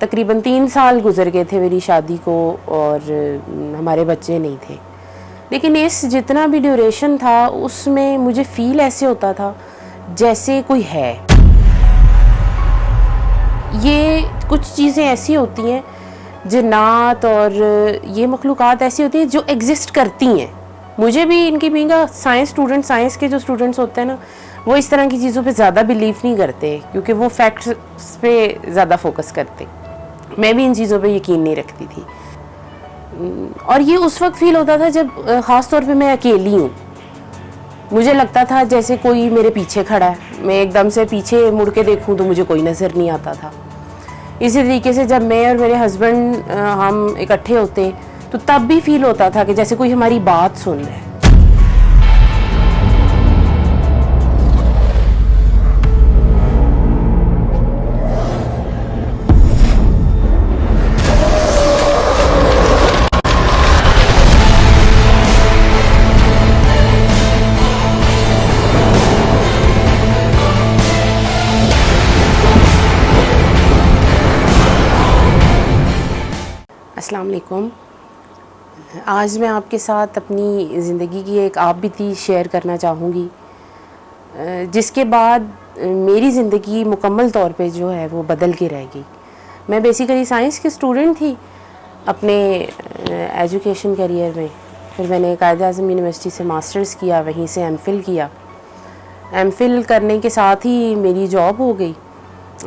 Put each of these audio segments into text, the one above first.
تقریباً 3 سال گزر گئے تھے میری شادی کو اور ہمارے بچے نہیں تھے، لیکن اس جتنا بھی ڈیوریشن تھا اس میں مجھے فیل ایسے ہوتا تھا جیسے کوئی ہے. یہ کچھ چیزیں ایسی ہوتی ہیں، جنات اور یہ مخلوقات ایسی ہوتی ہیں جو ایگزسٹ کرتی ہیں. مجھے بھی ان کی بینگ سائنس اسٹوڈنٹ، سائنس کے جو اسٹوڈنٹس ہوتے ہیں نا، وہ اس طرح کی چیزوں پہ زیادہ بلیو نہیں کرتے کیونکہ وہ فیکٹس پہ زیادہ فوکس کرتے. میں بھی ان چیزوں پہ یقین نہیں رکھتی تھی، اور یہ اس وقت فیل ہوتا تھا جب خاص طور پہ میں اکیلی ہوں. مجھے لگتا تھا جیسے کوئی میرے پیچھے کھڑا ہے، میں ایک دم سے پیچھے مڑ کے دیکھوں تو مجھے کوئی نظر نہیں آتا تھا. اسی طریقے سے جب میں اور میرے ہسبینڈ ہم اکٹھے ہوتے تو تب بھی فیل ہوتا تھا کہ جیسے کوئی ہماری بات سن رہا ہے. السلام علیکم. آج میں آپ کے ساتھ اپنی زندگی کی ایک آپ بیتی شیئر کرنا چاہوں گی، جس کے بعد میری زندگی مکمل طور پہ جو ہے وہ بدل کے رہ گئی. میں بیسیکلی سائنس کی اسٹوڈنٹ تھی اپنے ایجوکیشن کیریئر میں. پھر میں نے قائد اعظم یونیورسٹی سے ماسٹرز کیا، وہیں سے ایم فل کیا. ایم فل کرنے کے ساتھ ہی میری جاب ہو گئی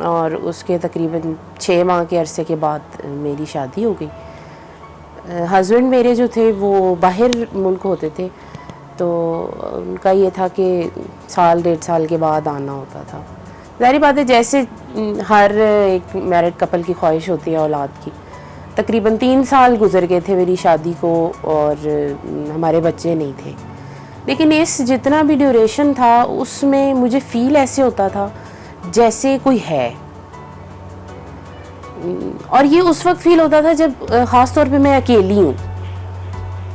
اور اس کے تقریباً 6 ماہ کے عرصے کے بعد میری شادی ہو گئی. ہسبینڈ میرے جو تھے وہ باہر ملک ہوتے تھے، تو ان کا یہ تھا کہ 1.5 سال کے بعد آنا ہوتا تھا. ظاہری بات ہے جیسے ہر ایک میرڈ کپل کی خواہش ہوتی ہے اولاد کی. تقریباً 3 سال گزر گئے تھے میری شادی کو اور ہمارے بچے نہیں تھے، لیکن اس جتنا بھی ڈیوریشن تھا اس میں مجھے فیل ایسے ہوتا تھا جیسے کوئی ہے. اور یہ اس وقت فیل ہوتا تھا جب خاص طور پہ میں اکیلی ہوں.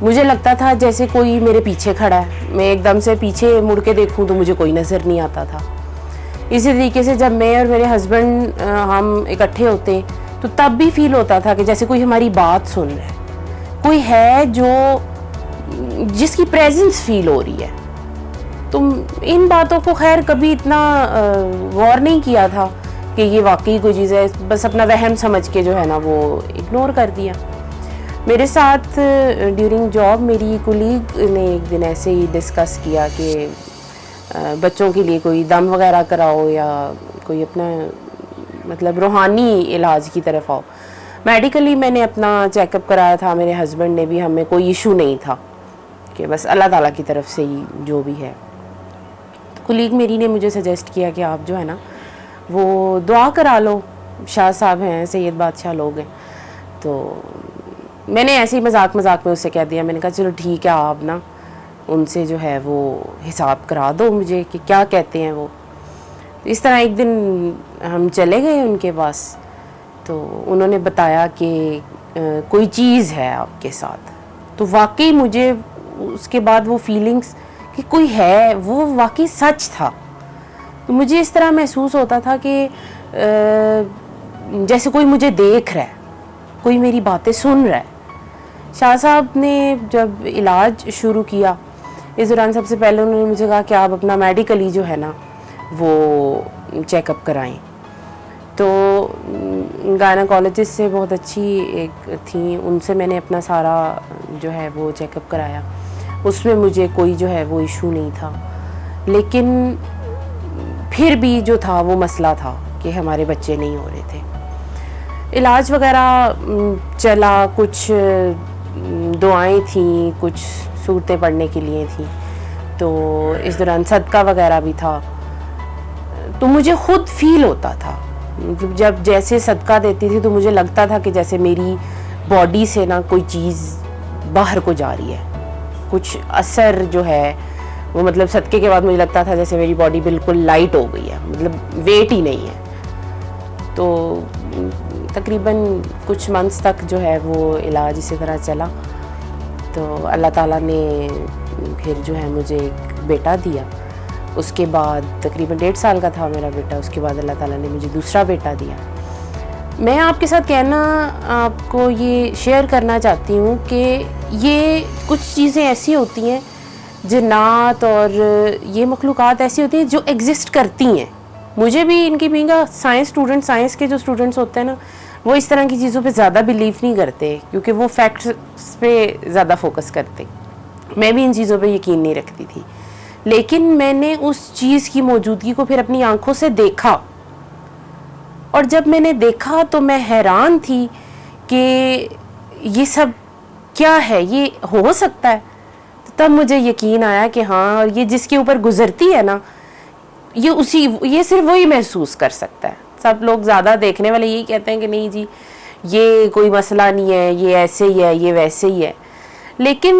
مجھے لگتا تھا جیسے کوئی میرے پیچھے کھڑا ہے، میں ایک دم سے پیچھے مڑ کے دیکھوں تو مجھے کوئی نظر نہیں آتا تھا. اسی طریقے سے جب میں اور میرے ہسبینڈ ہم اکٹھے ہوتے تو تب بھی فیل ہوتا تھا کہ جیسے کوئی ہماری بات سن رہا ہے، کوئی ہے جو جس کی پریزنس فیل ہو رہی ہے. تو ان باتوں کو خیر کبھی اتنا غور نہیں کیا تھا کہ یہ واقعی کوئی چیز ہے، بس اپنا وہم سمجھ کے جو ہے نا وہ اگنور کر دیا. میرے ساتھ ڈیورنگ جاب میری کولیگ نے ایک دن ایسے ہی ڈسکس کیا کہ بچوں کے لیے کوئی دم وغیرہ کراؤ یا کوئی اپنا مطلب روحانی علاج کی طرف آؤ. میڈیکلی میں نے اپنا چیک اپ کرایا تھا، میرے ہسبینڈ نے بھی، ہمیں کوئی ایشو نہیں تھا کہ بس اللہ تعالیٰ کی طرف سے ہی جو بھی ہے. تو کولیگ میری نے مجھے سجیسٹ کیا کہ آپ جو ہے نا وہ دعا کرا لو، شاہ صاحب ہیں، سید بادشاہ لوگ ہیں. تو میں نے ایسے ہی مذاق میں اس سے کہہ دیا، میں نے کہا چلو ٹھیک ہے، آپ نا ان سے جو ہے وہ حساب کرا دو مجھے کہ کیا کہتے ہیں وہ. اس طرح ایک دن ہم چلے گئے ان کے پاس، تو انہوں نے بتایا کہ کوئی چیز ہے آپ کے ساتھ. تو واقعی مجھے اس کے بعد وہ فیلنگز کہ کوئی ہے وہ واقعی سچ تھا. تو مجھے اس طرح محسوس ہوتا تھا کہ جیسے کوئی مجھے دیکھ رہا ہے، کوئی میری باتیں سن رہا ہے. شاہ صاحب نے جب علاج شروع کیا، اس دوران سب سے پہلے انہوں نے مجھے کہا کہ آپ اپنا میڈیکلی جو ہے نا وہ چیک اپ کرائیں. تو گائناکالوجسٹ سے بہت اچھی ایک تھیں، ان سے میں نے اپنا سارا جو ہے وہ چیک اپ کرایا. اس میں مجھے کوئی جو ہے وہ ایشو نہیں تھا، لیکن پھر بھی جو تھا وہ مسئلہ تھا کہ ہمارے بچے نہیں ہو رہے تھے. علاج وغیرہ چلا، کچھ دعائیں تھیں، کچھ صورتیں پڑھنے کے لیے تھیں. تو اس دوران صدقہ وغیرہ بھی تھا. تو مجھے خود فیل ہوتا تھا جب جیسے صدقہ دیتی تھی تو مجھے لگتا تھا کہ جیسے میری باڈی سے نا کوئی چیز باہر کو جا رہی ہے، کچھ اثر جو ہے وہ مطلب صدقے کے بعد مجھے لگتا تھا جیسے میری باڈی بالکل لائٹ ہو گئی ہے، مطلب ویٹ ہی نہیں ہے. تو تقریباً کچھ منتھس تک جو ہے وہ علاج اسی طرح چلا. تو اللہ تعالیٰ نے پھر جو ہے مجھے ایک بیٹا دیا. اس کے بعد تقریباً 1.5 سال کا تھا میرا بیٹا. اس کے بعد اللہ تعالیٰ نے مجھے دوسرا بیٹا دیا. میں آپ کے ساتھ کہنا آپ کو یہ شیئر کرنا چاہتی ہوں کہ یہ کچھ چیزیں ایسی ہوتی ہیں، جنات اور یہ مخلوقات ایسی ہوتی ہیں جو ایگزسٹ کرتی ہیں. مجھے بھی ان کی بینگ سائنس اسٹوڈنٹ، سائنس کے جو اسٹوڈنٹس ہوتے ہیں نا، وہ اس طرح کی چیزوں پہ زیادہ بلیو نہیں کرتے کیونکہ وہ فیکٹس پہ زیادہ فوکس کرتے. میں بھی ان چیزوں پہ یقین نہیں رکھتی تھی، لیکن میں نے اس چیز کی موجودگی کو پھر اپنی آنکھوں سے دیکھا، اور جب میں نے دیکھا تو میں حیران تھی کہ یہ سب کیا ہے، یہ ہو سکتا ہے. تب مجھے یقین آیا کہ ہاں، اور یہ جس کے اوپر گزرتی ہے نا، یہ صرف وہی محسوس کر سکتا ہے. سب لوگ زیادہ دیکھنے والے یہی کہتے ہیں کہ نہیں جی یہ کوئی مسئلہ نہیں ہے، یہ ایسے ہی ہے، یہ ویسے ہی ہے. لیکن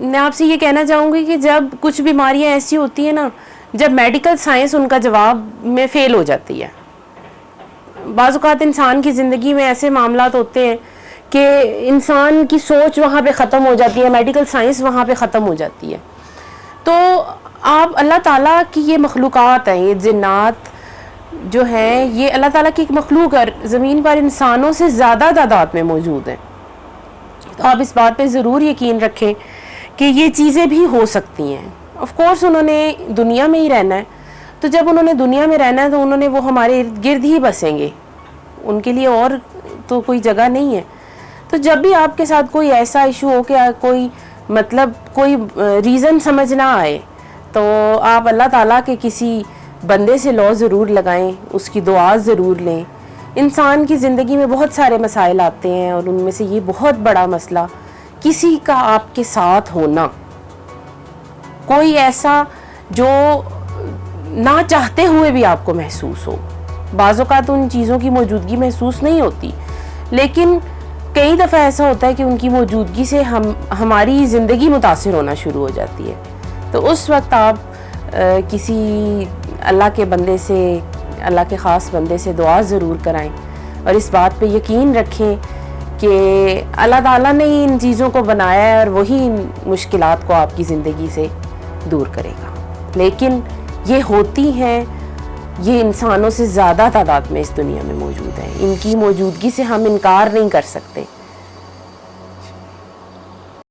میں آپ سے یہ کہنا چاہوں گی کہ جب کچھ بیماریاں ایسی ہوتی ہیں نا، جب میڈیکل سائنس ان کا جواب میں فیل ہو جاتی ہے. بعض اوقات انسان کی زندگی میں ایسے معاملات ہوتے ہیں کہ انسان کی سوچ وہاں پہ ختم ہو جاتی ہے، میڈیکل سائنس وہاں پہ ختم ہو جاتی ہے. تو آپ اللہ تعالیٰ کی یہ مخلوقات ہیں، یہ جنات جو ہیں، یہ اللہ تعالیٰ کی ایک مخلوق ہے، زمین پر انسانوں سے زیادہ تعداد میں موجود ہیں. تو آپ اس بات پہ ضرور یقین رکھیں کہ یہ چیزیں بھی ہو سکتی ہیں. آف کورس انہوں نے دنیا میں ہی رہنا ہے، تو جب انہوں نے دنیا میں رہنا ہے تو انہوں نے وہ ہمارے ارد گرد ہی بسیں گے، ان کے لیے اور تو کوئی جگہ نہیں ہے. تو جب بھی آپ کے ساتھ کوئی ایسا ایشو ہو کہ کوئی ریزن سمجھ نہ آئے، تو آپ اللہ تعالیٰ کے کسی بندے سے لو ضرور لگائیں، اس کی دعا ضرور لیں. انسان کی زندگی میں بہت سارے مسائل آتے ہیں، اور ان میں سے یہ بہت بڑا مسئلہ کسی کا آپ کے ساتھ ہونا، کوئی ایسا جو نہ چاہتے ہوئے بھی آپ کو محسوس ہو. بعض اوقات ان چیزوں کی موجودگی محسوس نہیں ہوتی، لیکن کئی دفعہ ایسا ہوتا ہے کہ ان کی موجودگی سے ہماری زندگی متاثر ہونا شروع ہو جاتی ہے. تو اس وقت آپ کسی اللہ کے بندے سے، اللہ کے خاص بندے سے دعا ضرور کرائیں، اور اس بات پہ یقین رکھیں کہ اللہ تعالیٰ نے ان چیزوں کو بنایا ہے، اور وہی ان مشکلات کو آپ کی زندگی سے دور کرے گا. لیکن یہ ہوتی ہیں، یہ انسانوں سے زیادہ تعداد میں اس دنیا میں موجود ہیں، ان کی موجودگی سے ہم انکار نہیں کر سکتے.